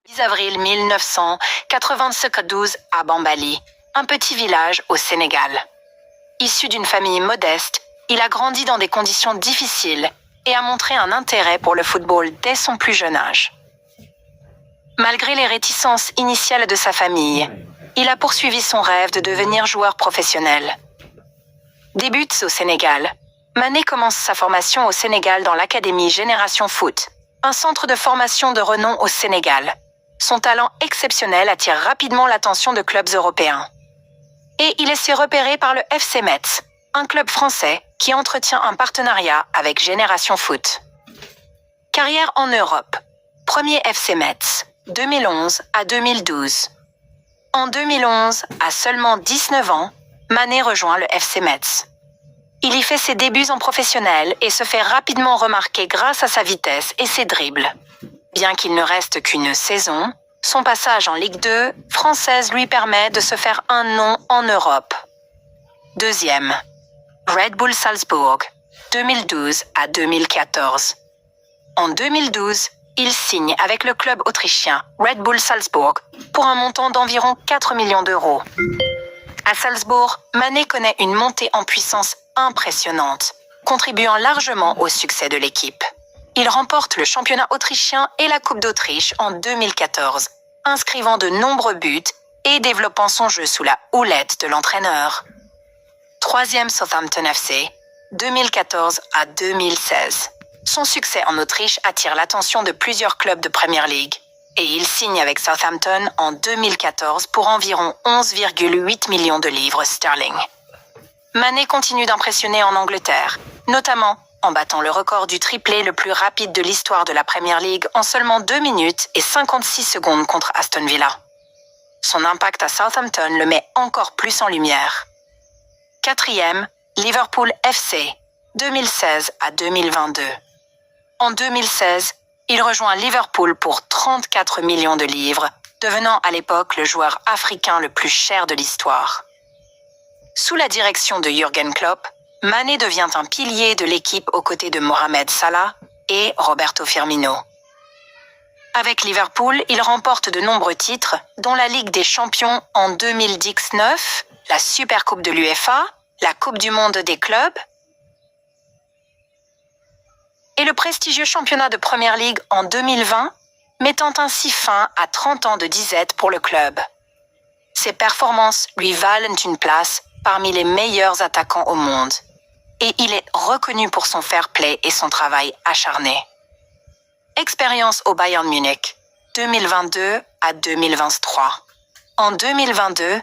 10 avril 1992 à Bambali, un petit village au Sénégal. Issu d'une famille modeste, il a grandi dans des conditions difficiles et a montré un intérêt pour le football dès son plus jeune âge. Malgré les réticences initiales de sa famille, il a poursuivi son rêve de devenir joueur professionnel. Débute au Sénégal. Mané commence sa formation au Sénégal dans l'Académie Génération Foot, un centre de formation de renom au Sénégal. Son talent exceptionnel attire rapidement l'attention de clubs européens. Et il est si repéré par le FC Metz, un club français qui entretient un partenariat avec Génération Foot. Carrière en Europe. Premier FC Metz, 2011 à 2012. En 2011, à seulement 19 ans, Mané rejoint le FC Metz. Il y fait ses débuts en professionnel et se fait rapidement remarquer grâce à sa vitesse et ses dribbles. Bien qu'il ne reste qu'une saison, son passage en Ligue 2 française lui permet de se faire un nom en Europe. Deuxième, Red Bull Salzbourg, 2012 à 2014. En 2012, il signe avec le club autrichien Red Bull Salzbourg pour un montant d'environ 4 millions d'euros. À Salzbourg, Mané connaît une montée en puissance impressionnante, contribuant largement au succès de l'équipe. Il remporte le championnat autrichien et la Coupe d'Autriche en 2014, inscrivant de nombreux buts et développant son jeu sous la houlette de l'entraîneur. Troisième Southampton FC, 2014 à 2016. Son succès en Autriche attire l'attention de plusieurs clubs de Premier League et il signe avec Southampton en 2014 pour environ 11,8 millions de livres sterling. Mané continue d'impressionner en Angleterre, notamment en battant le record du triplé le plus rapide de l'histoire de la Premier League en seulement 2 minutes et 56 secondes contre Aston Villa. Son impact à Southampton le met encore plus en lumière. Quatrième, Liverpool FC, 2016 à 2022. En 2016, il rejoint Liverpool pour 34 millions de livres, devenant à l'époque le joueur africain le plus cher de l'histoire. Sous la direction de Jürgen Klopp, Mané devient un pilier de l'équipe aux côtés de Mohamed Salah et Roberto Firmino. Avec Liverpool, il remporte de nombreux titres, dont la Ligue des Champions en 2019, la Supercoupe de l'UEFA, la Coupe du Monde des clubs et le prestigieux championnat de Premier League en 2020, mettant ainsi fin à 30 ans de disette pour le club. Ses performances lui valent une place parmi les meilleurs attaquants au monde. Et il est reconnu pour son fair play et son travail acharné. Expérience au Bayern Munich, 2022 à 2023. En 2022,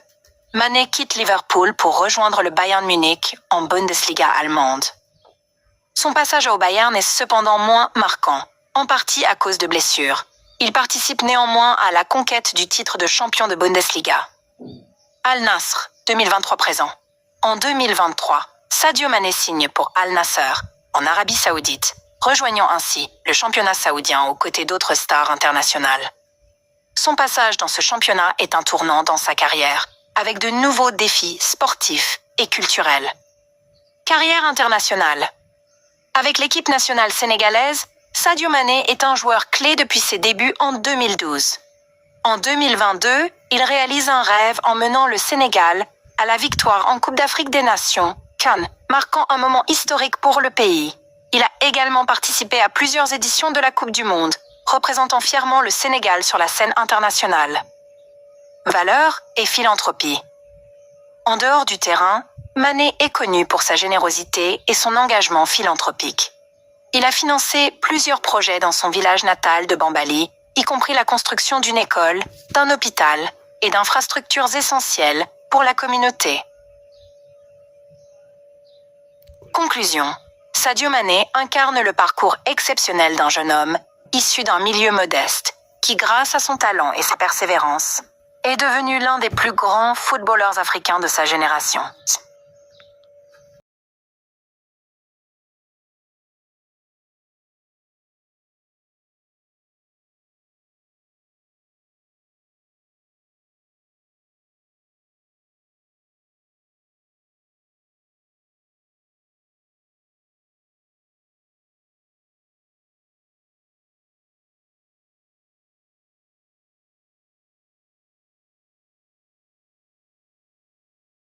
Mané quitte Liverpool pour rejoindre le Bayern Munich en Bundesliga allemande. Son passage au Bayern est cependant moins marquant, en partie à cause de blessures. Il participe néanmoins à la conquête du titre de champion de Bundesliga. Al Nassr, 2023 présent. En 2023, Sadio Mané signe pour Al Nassr, en Arabie Saoudite, rejoignant ainsi le championnat saoudien aux côtés d'autres stars internationales. Son passage dans ce championnat est un tournant dans sa carrière, avec de nouveaux défis sportifs et culturels. Carrière internationale. Avec l'équipe nationale sénégalaise, Sadio Mané est un joueur clé depuis ses débuts en 2012. En 2022, il réalise un rêve en menant le Sénégal à la victoire en Coupe d'Afrique des Nations, CAN, marquant un moment historique pour le pays. Il a également participé à plusieurs éditions de la Coupe du Monde, représentant fièrement le Sénégal sur la scène internationale. Valeurs et philanthropie. En dehors du terrain, Mané est connu pour sa générosité et son engagement philanthropique. Il a financé plusieurs projets dans son village natal de Bambali, y compris la construction d'une école, d'un hôpital et d'infrastructures essentielles pour la communauté. Conclusion. Sadio Mané incarne le parcours exceptionnel d'un jeune homme, issu d'un milieu modeste, qui grâce à son talent et sa persévérance, est devenu l'un des plus grands footballeurs africains de sa génération.